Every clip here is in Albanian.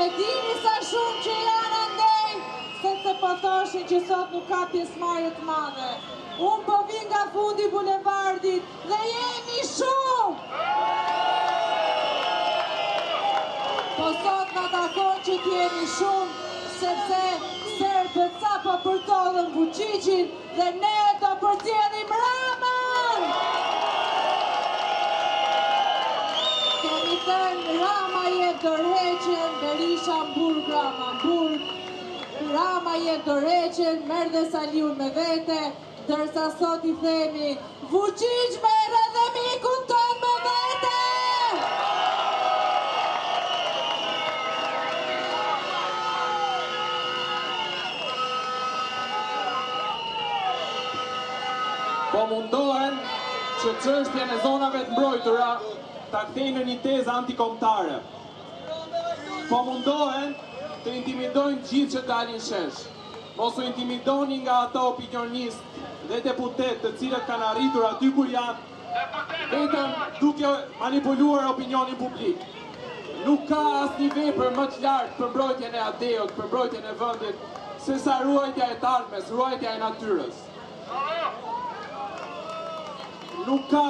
e dini sa shumë që janë andej, se po thoshin që sot nuk ka pjesëmarrje të madhe. Unë po vi nga fundi bulevardit dhe jemi shumë! Po sot nga takon që t'jemi shumë, sepse serbët sa po përtollën Vučićin dhe ne do përcjellim Ramën! Kemi thënë Rama jep dorëheqjen, Berisha mburg, Rama mburg. Rama jep dorëheqjen, merr dhe Saliun me vete, ndërsa sot i themi Vučić merr edhe mikun ton me vete! Po mundohen që çështjen e zonave të mbrojtura ta kthejnë në një tezë antikombëtare. Po mundohen të intimidojnë gjithë që dalin shesh. Mos u intimidoni nga ata opinionistë dhe deputet të cilët kanë arritur aty ku janë, vetëm duke manipuluar opinionin publik. Nuk ka asnjë vepër më të lartë për mbrojtjen e adeut, për mbrojtjen e vendit, se sa ruajtja e të ardhmes, ruajtja e natyrës. Nuk ka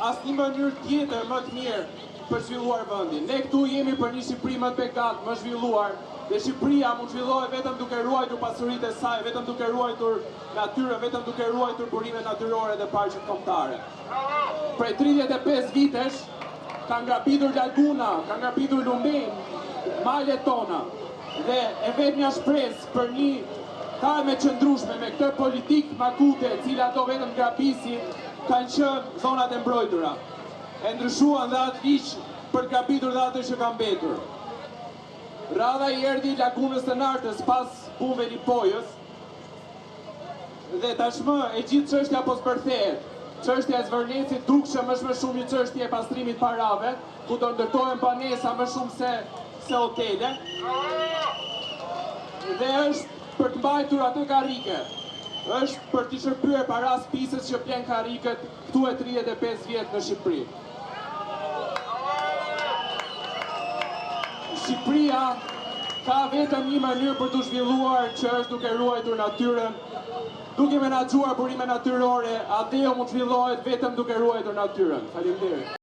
asnjë mënyrë tjetër më të mirë për zhvilluar vendin. Ne këtu jemi për një Shqipëri më të bekat, më zhvilluar, dhe Shqipëria mund zhvillohet vetëm duke ruajtur pasuritë e saj, vetëm duke ruajtur natyrën, vetëm duke ruajtur burimet natyrore dhe parqet kombëtare. Prej 35 vitesh ka ngapitur laguna, ka ngapitur lumen, malet tona, dhe e vetmja shpresë për një kalme qëndrueshme me këtë politikë makute, e cila do vetëm ngapisin, kanë qenë zonat e mbrojtura. E ndryshuan dhe atë liq për gabitur dhe atë që kanë mbetur. Radha i erdhi lagunës të nartës pas bumeve Lipojës dhe tashmë e gjithë çështja po zbërthehet. Çështja e Zvërnecit dukshëm është më shumë një çështje e pastrimit parave, ku do ndërtohen banesa më shumë se hotele. Dhe është për të mbajtur atë karrike. Është për t'i shërbyer para spisës që blen karrikët këtu e 35 vjet në Shqipëri. Shqipëria ka vetëm një mënyrë për të zhvilluar, që është duke ruajtur natyrën, duke menaxhuar burimet natyrore. Adeo mund zhvillohet vetëm duke ruajtur natyrën. Faleminderit.